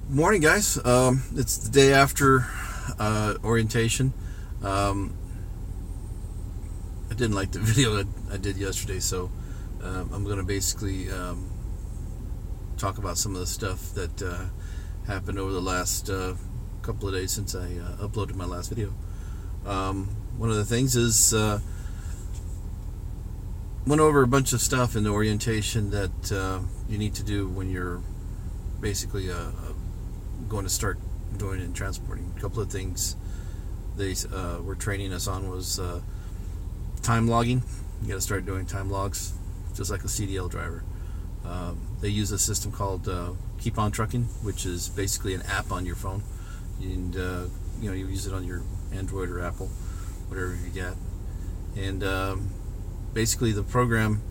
Morning, guys. It's the day after orientation. I didn't like the video that I did yesterday, so I'm going to basically talk about some of the stuff that happened over the last couple of days since I uploaded my last video. One of the things is went over a bunch of stuff in the orientation that you need to do when you're basically going to start doing and transporting. A couple of things they were training us on was time logging. You got to start doing time logs, just like a CDL driver. They use a system called Keep On Trucking, which is basically an app on your phone, and you use it on your Android or Apple, whatever you get. And basically, the program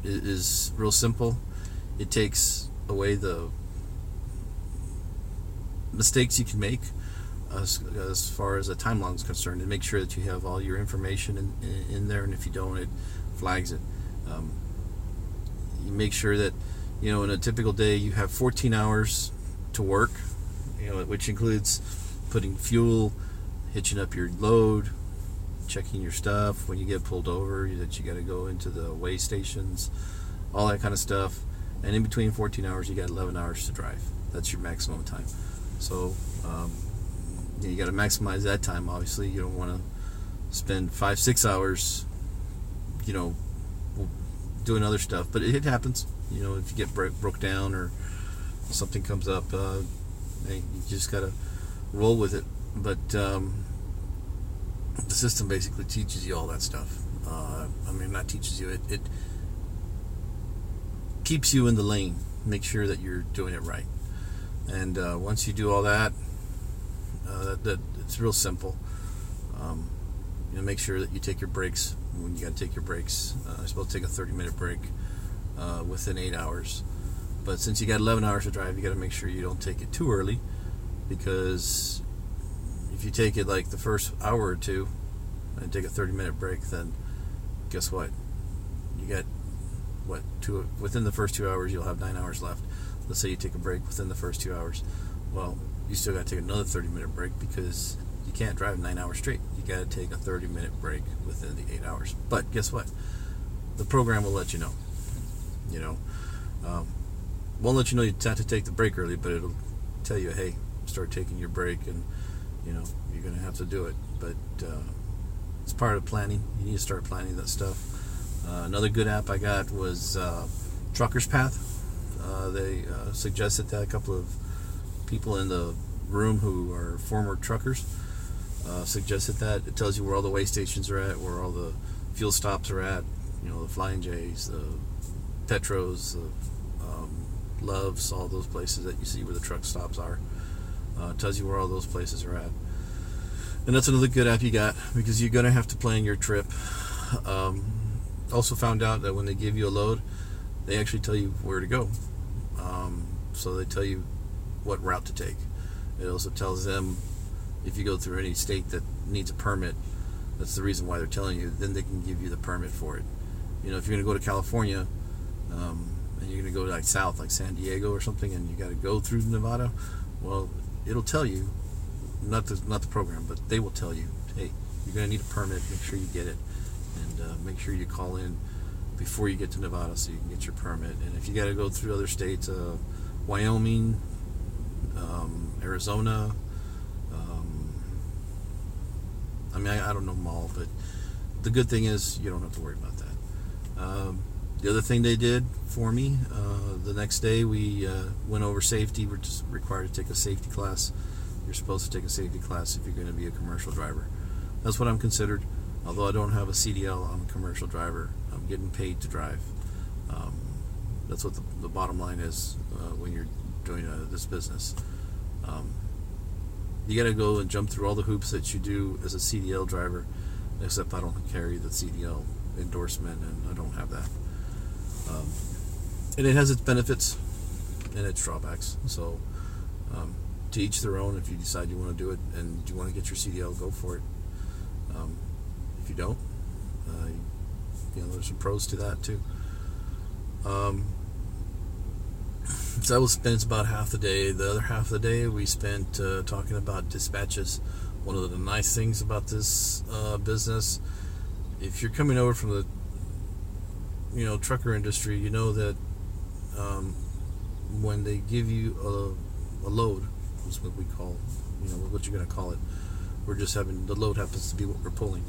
is real simple. It takes away the mistakes you can make as far as a time log is concerned, and make sure that you have all your information in there, and if you don't, it flags it. You make sure that in a typical day you have 14 hours to work, which includes putting fuel, hitching up your load, checking your stuff when you get pulled over, that you got to go into the weigh stations, all that kind of stuff. And in between 14 hours, you got 11 hours to drive. That's your maximum time. So you got to maximize that time. Obviously, you don't want to spend 5-6 hours, doing other stuff. But it happens. If you get broke down or something comes up, you just got to roll with it. But the system basically teaches you all that stuff. Not teaches you. It keeps you in the lane. Make sure that you're doing it right. And once you do all that, that it's real simple. Make sure that you take your breaks when you got to take your breaks. You're supposed to take a 30-minute break within 8 hours. But since you got 11 hours to drive, you got to make sure you don't take it too early, because if you take it like the first hour or two and take a 30-minute break, then guess what? You got within the first 2 hours, you'll have 9 hours left. Let's say you take a break within the first 2 hours. Well, you still got to take another 30-minute break, because you can't drive 9 hours straight. You got to take a 30-minute break within the 8 hours. But guess what? The program will let you know. Won't let you know you have to take the break early, but it'll tell you, hey, start taking your break, and you're going to have to do it. But it's part of planning. You need to start planning that stuff. Another good app I got was Trucker's Path. They suggested that. A couple of people in the room who are former truckers suggested that. It tells you where all the weigh stations are at, where all the fuel stops are at, the Flying J's, the Petros, the Loves, all those places that you see where the truck stops are. It tells you where all those places are at. And that's another good app you got, because you're going to have to plan your trip. Also found out that when they give you a load, they actually tell you where to go. So they tell you what route to take. It also tells them if you go through any state that needs a permit, that's the reason why they're telling you, then they can give you the permit for it. If you're going to go to California, and you're going to go like south, like San Diego or something, and you got to go through Nevada, well, it'll tell you, not the program, but they will tell you, hey, you're going to need a permit, make sure you get it, and make sure you call in before you get to Nevada so you can get your permit. And if you got to go through other states, Wyoming, Arizona, I don't know them all, but the good thing is you don't have to worry about that. The other thing they did for me, the next day we went over safety. We're just required to take a safety class. You're supposed to take a safety class if you're going to be a commercial driver. That's what I'm considered. Although I don't have a CDL, I'm a commercial driver. I'm getting paid to drive. That's what the bottom line is when you're doing this business. You got to go and jump through all the hoops that you do as a CDL driver, except I don't carry the CDL endorsement, and I don't have that. And it has its benefits and its drawbacks. So to each their own. If you decide you want to do it and you want to get your CDL, go for it. If you don't, there's some pros to that too. So that was spent about half the day. The other half of the day we spent talking about dispatches. One of the nice things about this business, if you're coming over from the trucker industry, you know that when they give you a load, is what we call, what you're going to call it. We're just having, the load happens to be what we're pulling.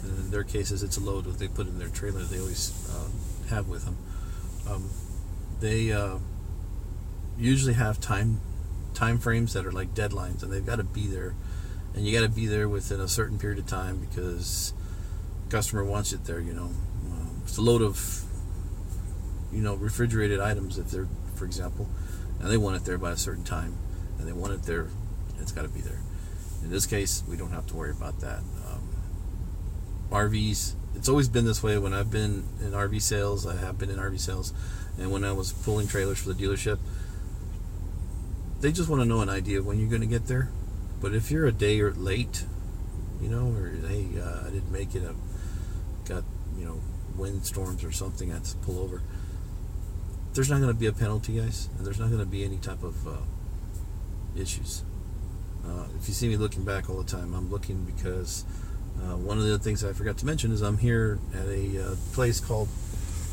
And in their cases, it's a load that they put in their trailer. They always have with them. They usually have time frames that are like deadlines, and they've got to be there, and you got to be there within a certain period of time because customer wants it there. It's a load of refrigerated items, if they're, for example, and they want it there by a certain time, and they want it there, it's got to be there. In this case, we don't have to worry about that. RVs, it's always been this way. When I've been in RV sales, I have been in RV sales, and when I was pulling trailers for the dealership, they just want to know an idea when you're going to get there. But if you're a day or late, or hey, I didn't make it, I've got wind storms or something, I had to pull over, there's not going to be a penalty, guys, and there's not going to be any type of issues. If you see me looking back all the time, I'm looking because one of the things I forgot to mention is I'm here at a place called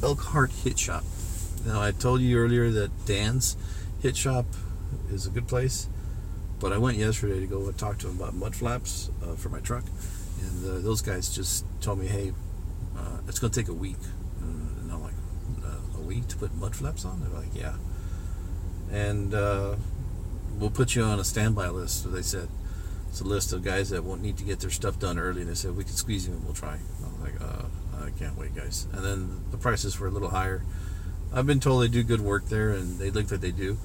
Elkhart Hit Shop. Now, I told you earlier that Dan's Hit Shop is a good place, but I went yesterday to go and talk to him about mud flaps for my truck, and those guys just told me, hey, it's going to take a week. And I'm like, a week to put mud flaps on? They're like, yeah. And we'll put you on a standby list. So they said it's a list of guys that won't need to get their stuff done early, and they said we can squeeze you and we'll try. I'm like, I can't wait, guys. And then the prices were a little higher. I've been told they do good work there, and they look like they do,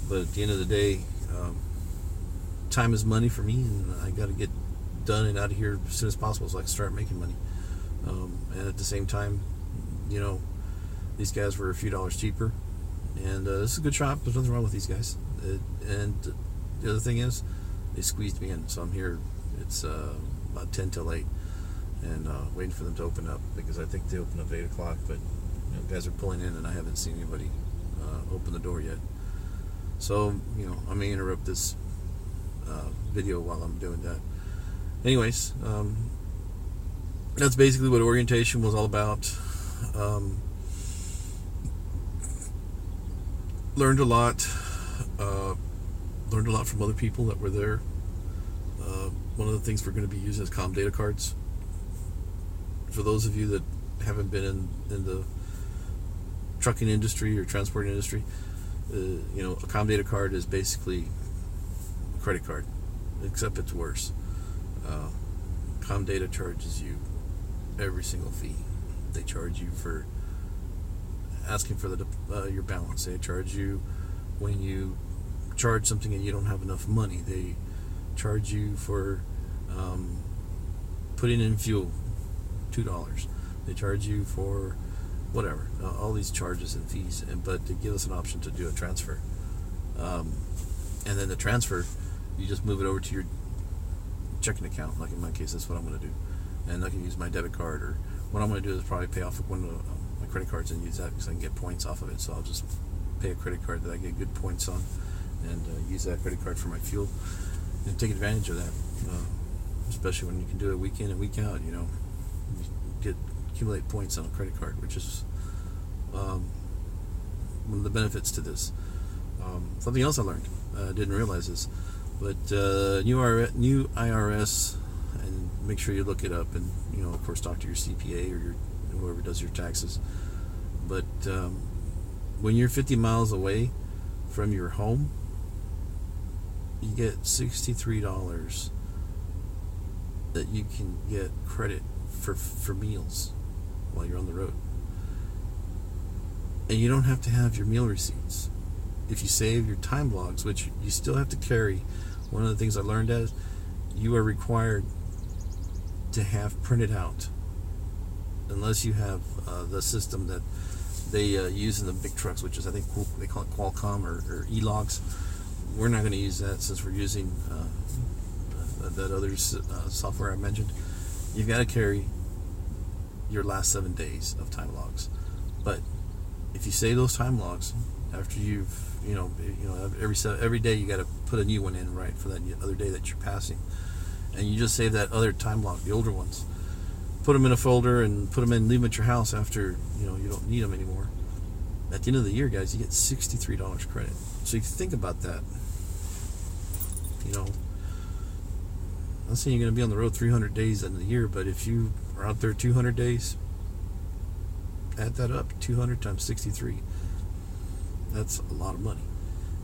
but at the end of the day, time is money for me, and I got to get done and out of here as soon as possible so I can start making money. And at the same time, these guys were a few dollars cheaper, and this is a good shop. There's nothing wrong with these guys. And the other thing is, they squeezed me in, so I'm here. It's about 10 till 8, and waiting for them to open up, because I think they open up at 8 o'clock, but guys are pulling in, and I haven't seen anybody open the door yet. So, I may interrupt this video while I'm doing that. Anyways, that's basically what orientation was all about. Learned a lot from other people that were there. One of the things we're going to be using is comm data cards. For those of you that haven't been in the trucking industry or transport industry, a comm data card is basically a credit card, except it's worse. Comm data charges you every single fee. They charge you for asking for your balance. They charge you when you charge something and you don't have enough money. They charge you for putting in fuel, $2. They charge you for whatever, all these charges and fees, but they give us an option to do a transfer. And then the transfer, you just move it over to your checking account. Like in my case, that's what I'm going to do. And I can use my debit card, or what I'm going to do is probably pay off one of my credit cards and use that because I can get points off of it. So I'll just pay a credit card that I get good points on, and use that credit card for my fuel and take advantage of that. Especially when you can do it week in and week out. You accumulate points on a credit card, which is one of the benefits to this. Something else I learned, I didn't realize this, but new IRS, and make sure you look it up, and of course talk to your CPA or whoever does your taxes. But when you're 50 miles away from your home, you get $63 that you can get credit for meals while you're on the road. And you don't have to have your meal receipts. If you save your time logs, which you still have to carry, one of the things I learned is you are required to have printed out, unless you have the system that they use in the big trucks, which is, I think they call it Qualcomm or e-logs. We're not going to use that since we're using that other software I mentioned. You've got to carry your last 7 days of time logs. But if you save those time logs after every day you got to put a new one in, right, for that other day that you're passing. And you just save that other time log, the older ones, put them in a folder and leave them at your house after you don't need them anymore. At the end of the year, guys, you get $63 credit. So you think about that. I'm not saying you're going to be on the road 300 days in the year, but if you are out there 200 days, add that up. 200 times 63. That's a lot of money.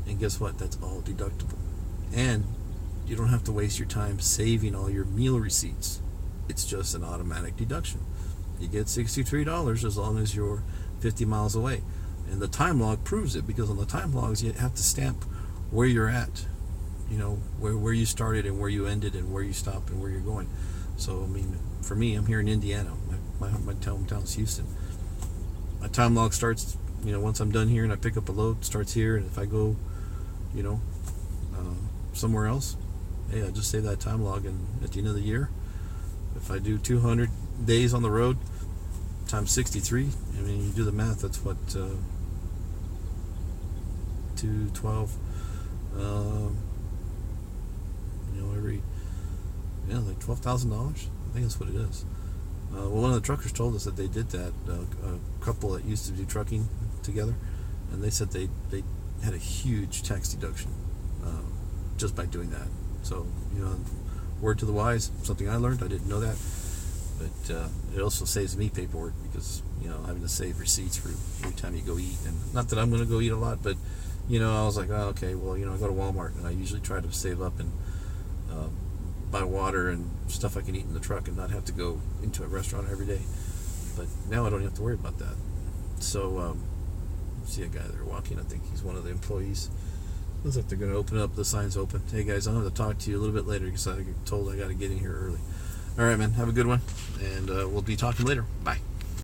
And guess what? That's all deductible. And you don't have to waste your time saving all your meal receipts. It's just an automatic deduction. You get $63 as long as you're 50 miles away. And the time log proves it, because on the time logs you have to stamp where you're at, where you started and where you ended and where you stopped and where you're going. So, for me, I'm here in Indiana. My hometown's Houston. My time log starts, once I'm done here and I pick up a load, starts here. And if I go, somewhere else, hey, I just save that time log. And at the end of the year, if I do 200 days on the road times 63, you do the math, that's what, 212, like $12,000. I think that's what it is. One of the truckers told us that they did that, a couple that used to do trucking together, and they said they had a huge tax deduction just by doing that. So, word to the wise, something I learned. I didn't know that. But it also saves me paperwork, because, having to save receipts for every time you go eat. And not that I'm going to go eat a lot, but, I was like, oh, okay, well, I go to Walmart, and I usually try to save up and buy water and stuff I can eat in the truck and not have to go into a restaurant every day. But now I don't have to worry about that. So, see a guy there walking. I think he's one of the employees. Looks like they're going to open up. The sign's open. Hey, guys, I'll have to talk to you a little bit later, because I get told I got to get in here early. All right, man. Have a good one. And we'll be talking later. Bye.